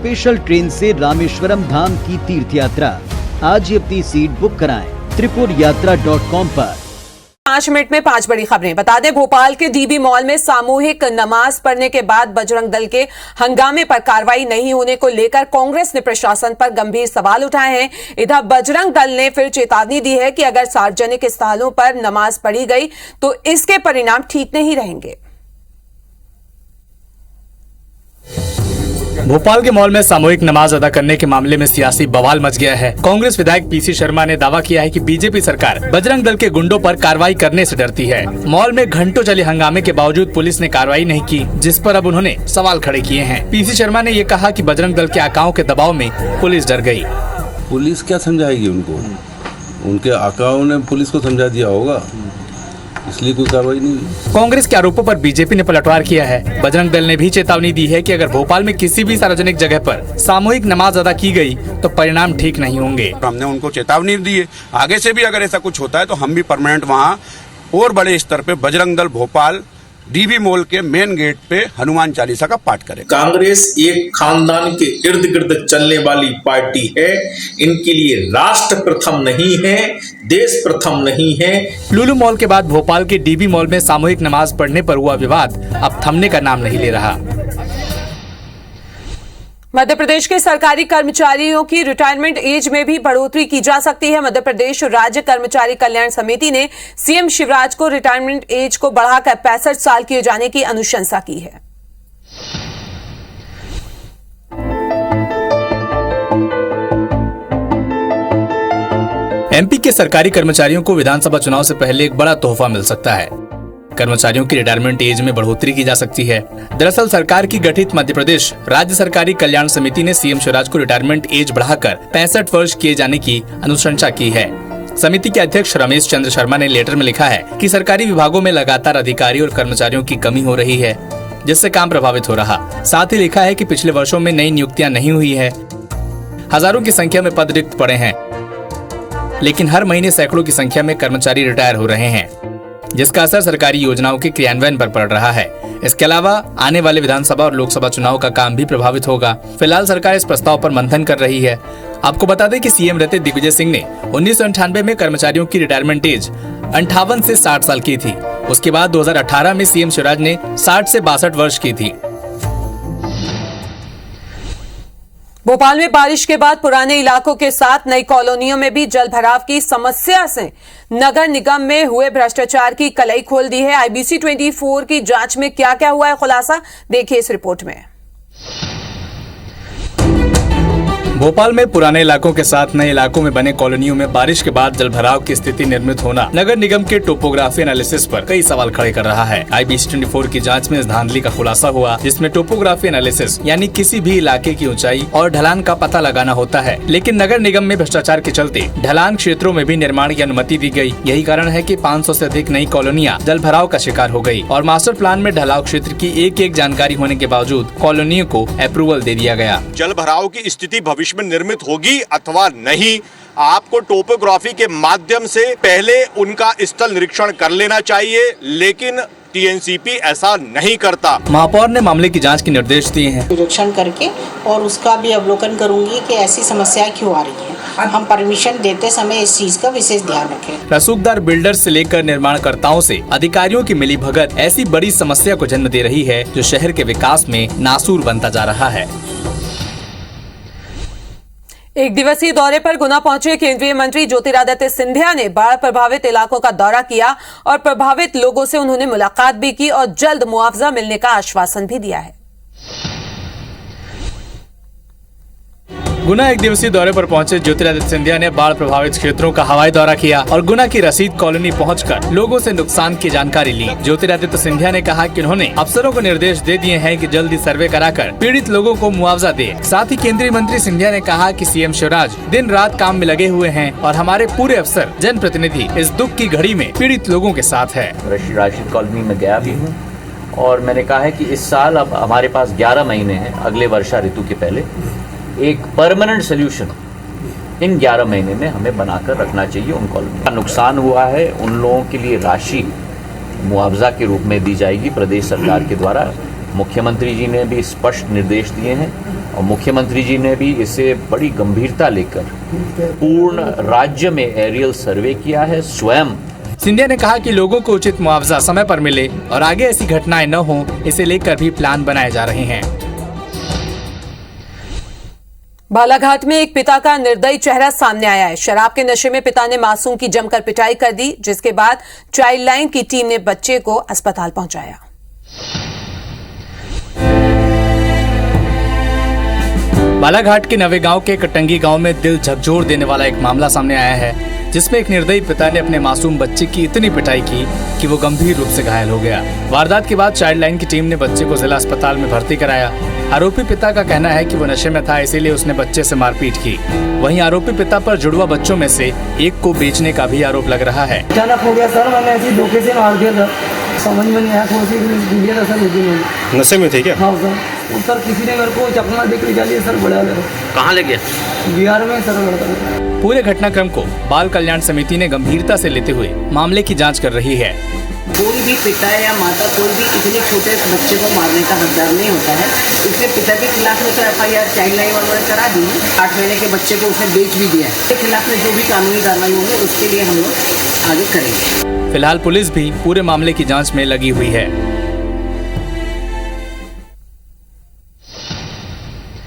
Special train से रामेश्वरम धाम की तीर्थ यात्रा। आज ही अपनी सीट बुक कराएं त्रिपुरयात्रा.com पर। 5 मिनट में 5 बड़ी खबरें बता दें। भोपाल के डीबी मॉल में सामूहिक नमाज पढ़ने के बाद बजरंग दल के हंगामे पर कार्रवाई नहीं होने को लेकर कांग्रेस ने प्रशासन पर गंभीर सवाल उठाए हैं। इधर बजरंग दल ने फिर चेतावनी दी है कि अगर सार्वजनिक स्थलों पर नमाज पढ़ी गई तो इसके परिणाम ठीक नहीं रहेंगे। भोपाल के मॉल में सामूहिक नमाज अदा करने के मामले में सियासी बवाल मच गया है। कांग्रेस विधायक पीसी शर्मा ने दावा किया है कि बीजेपी सरकार बजरंग दल के गुंडों पर कार्रवाई करने से डरती है। मॉल में घंटों चले हंगामे के बावजूद पुलिस ने कार्रवाई नहीं की, जिस पर अब उन्होंने सवाल खड़े किए हैं। पीसी शर्मा ने ये कहा कि बजरंग दल के आकाओं के दबाव में पुलिस डर गई। पुलिस क्या समझाएगी उनको? उनके आकाओं ने पुलिस को समझा दिया होगा, इसलिए कोई कार्रवाई नहीं हुई। कांग्रेस के आरोपों पर बीजेपी ने पलटवार किया है। बजरंग दल ने भी चेतावनी दी है कि अगर भोपाल में किसी भी सार्वजनिक जगह पर सामूहिक नमाज अदा की गई तो परिणाम ठीक नहीं होंगे। हमने उनको चेतावनी दी है, आगे से भी अगर ऐसा कुछ होता है तो हम भी परमानेंट वहाँ और बड़े स्तर पे बजरंग दल भोपाल डीबी मॉल के मेन गेट पे हनुमान चालीसा का पाठ करें। कांग्रेस एक खानदान के इर्द गिर्द चलने वाली पार्टी है। इनके लिए राष्ट्र प्रथम नहीं है, देश प्रथम नहीं है। लुलु मॉल के बाद भोपाल के डीबी मॉल में सामूहिक नमाज पढ़ने पर हुआ विवाद अब थमने का नाम नहीं ले रहा। मध्य प्रदेश के सरकारी कर्मचारियों की रिटायरमेंट एज में भी बढ़ोतरी की जा सकती है। मध्य प्रदेश राज्य कर्मचारी कल्याण समिति ने सीएम शिवराज को रिटायरमेंट एज को बढ़ाकर 65 साल किए जाने की अनुशंसा की है। एमपी के सरकारी कर्मचारियों को विधानसभा चुनाव से पहले एक बड़ा तोहफा मिल सकता है। कर्मचारियों की रिटायरमेंट एज में बढ़ोतरी की जा सकती है। दरअसल सरकार की गठित मध्य प्रदेश राज्य सरकारी कल्याण समिति ने सीएम शिवराज को रिटायरमेंट एज बढ़ाकर 65 वर्ष किए जाने की अनुशंसा की है। समिति के अध्यक्ष रमेश चंद्र शर्मा ने लेटर में लिखा है कि सरकारी विभागों में लगातार अधिकारी और कर्मचारियों की कमी हो रही है, जिससे काम प्रभावित हो रहा। साथ ही लिखा है कि पिछले वर्षों में नई नियुक्तियां नहीं हुई है, हजारों की संख्या में पद रिक्त पड़े हैं, लेकिन हर महीने सैकड़ों की संख्या में कर्मचारी रिटायर हो रहे हैं, जिसका असर सरकारी योजनाओं के क्रियान्वयन पर पड़ रहा है। इसके अलावा आने वाले विधानसभा और लोकसभा चुनाव का काम भी प्रभावित होगा। फिलहाल सरकार इस प्रस्ताव पर मंथन कर रही है। आपको बता दें कि सीएम रहते दिग्विजय सिंह ने 1998 में कर्मचारियों की रिटायरमेंट एज 58 से 60 साल की थी। उसके बाद 2018 में सीएम शिवराज ने 60 से 62 वर्ष की थी। भोपाल में बारिश के बाद पुराने इलाकों के साथ नई कॉलोनियों में भी जल भराव की समस्या से नगर निगम में हुए भ्रष्टाचार की कलई खोल दी है। आईबीसी 24 की जांच में क्या क्या हुआ है खुलासा, देखिए इस रिपोर्ट में। भोपाल में पुराने इलाकों के साथ नए इलाकों में बने कॉलोनियों में बारिश के बाद जलभराव की स्थिति निर्मित होना नगर निगम के टोपोग्राफी एनालिसिस पर कई सवाल खड़े कर रहा है। आईबीसी 24 की जांच में इस धांधली का खुलासा हुआ, जिसमें टोपोग्राफी एनालिसिस यानी किसी भी इलाके की ऊंचाई और ढलान का पता लगाना होता है, लेकिन नगर निगम में भ्रष्टाचार के चलते ढलान क्षेत्रों में भी निर्माण की अनुमति दी गयी। यही कारण है की 500 से अधिक नई कॉलोनियाँ जलभराव का शिकार हो गयी और मास्टर प्लान में ढलाव क्षेत्र की एक जानकारी होने के बावजूद कॉलोनियों को अप्रूवल दे दिया गया। जल भराव की स्थिति भविष्य में निर्मित होगी अथवा नहीं, आपको टोपोग्राफी के माध्यम से पहले उनका स्थल निरीक्षण कर लेना चाहिए, लेकिन टीएनसीपी ऐसा नहीं करता। महापौर ने मामले की जांच के निर्देश दिए हैं। निरीक्षण करके और उसका भी अवलोकन करूंगी कि ऐसी समस्याएं क्यों आ रही हैं। हम परमिशन देते समय इस चीज का विशेष ध्यान रखें। रसूखदार बिल्डर से लेकर निर्माणकर्ताओं से अधिकारियों की मिलीभगत ऐसी बड़ी समस्या को जन्म दे रही है, जो शहर के विकास में नासूर बनता जा रहा है। एक दिवसीय दौरे पर गुना पहुंचे केंद्रीय मंत्री ज्योतिरादित्य सिंधिया ने बाढ़ प्रभावित इलाकों का दौरा किया और प्रभावित लोगों से उन्होंने मुलाकात भी की और जल्द मुआवजा मिलने का आश्वासन भी दिया है। गुना एक दिवसीय दौरे पर पहुंचे ज्योतिरादित्य सिंधिया ने बाढ़ प्रभावित क्षेत्रों का हवाई दौरा किया और गुना की रसीद कॉलोनी पहुंचकर लोगों से नुकसान की जानकारी ली। ज्योतिरादित्य सिंधिया ने कहा कि उन्होंने अफसरों को निर्देश दे दिए हैं कि जल्दी सर्वे कराकर पीड़ित लोगों को मुआवजा दे। साथ ही केंद्रीय मंत्री सिंधिया ने कहा कि सीएम शिवराज दिन रात काम में लगे हुए हैं और हमारे पूरे अफसर जनप्रतिनिधि इस दुख की घड़ी में पीड़ित लोगों के साथ है। राशिद कॉलोनी में गया भी हूँ और मैंने कहा है कि इस साल अब हमारे पास 11 महीने हैं, अगले वर्षा ऋतु के पहले एक परमानेंट सोल्यूशन इन 11 महीने में हमें बनाकर रखना चाहिए। उन कॉलोनी का नुकसान हुआ है, उन लोगों के लिए राशि मुआवजा के रूप में दी जाएगी प्रदेश सरकार के द्वारा। मुख्यमंत्री जी ने भी स्पष्ट निर्देश दिए हैं और मुख्यमंत्री जी ने भी इसे बड़ी गंभीरता लेकर पूर्ण राज्य में एरियल सर्वे किया है स्वयं। सिंधिया ने कहा कि लोगों को उचित मुआवजा समय पर मिले और आगे ऐसी घटनाएं न हों, इसे लेकर भी प्लान बनाए जा रहे हैं। बालाघाट में एक पिता का निर्दयी चेहरा सामने आया है। शराब के नशे में पिता ने मासूम की जमकर पिटाई कर दी, जिसके बाद चाइल्ड लाइन की टीम ने बच्चे को अस्पताल पहुंचाया। बालाघाट के नवेगांव के कटंगी गांव में दिल झकझोर देने वाला एक मामला सामने आया है, जिसमें एक निर्दयी पिता ने अपने मासूम बच्चे की इतनी पिटाई की कि वो गंभीर रूप से घायल हो गया। वारदात के बाद चाइल्ड लाइन की टीम ने बच्चे को जिला अस्पताल में भर्ती कराया। आरोपी पिता का कहना है कि वो नशे में था, इसीलिए उसने बच्चे से मारपीट की। वहीं आरोपी पिता पर जुड़वा बच्चों में से एक को बेचने का भी आरोप लग रहा है। अचानक हो गया सर, मैंने ऐसे धोखे से मार दिया था, समझ में नहीं आया, थोड़ी सी दिया था सर। लेकिन नशे में थे क्या? हाँ सर, किसी ने मेरे को चकमा देख के लिया सर, बड़ा कहाँ ले गया? बिहार में सर लड़का। पूरे घटनाक्रम को बाल कल्याण समिति ने गंभीरता से लेते हुए मामले की जांच कर रही है। कोई भी पिता या माता कोई भी इतने छोटे बच्चे को मारने का हकदार नहीं होता है। इसलिए पिता के खिलाफ में तो FIR चाइल्ड लाइन वगैरह करा दी है। 8 महीने के बच्चे को उसने बेच भी दिया है। इसके खिलाफ में जो भी कानूनी कार्रवाई होंगे उसके लिए हम लोग आगे करेंगे। फिलहाल पुलिस भी पूरे मामले की जांच में लगी हुई है।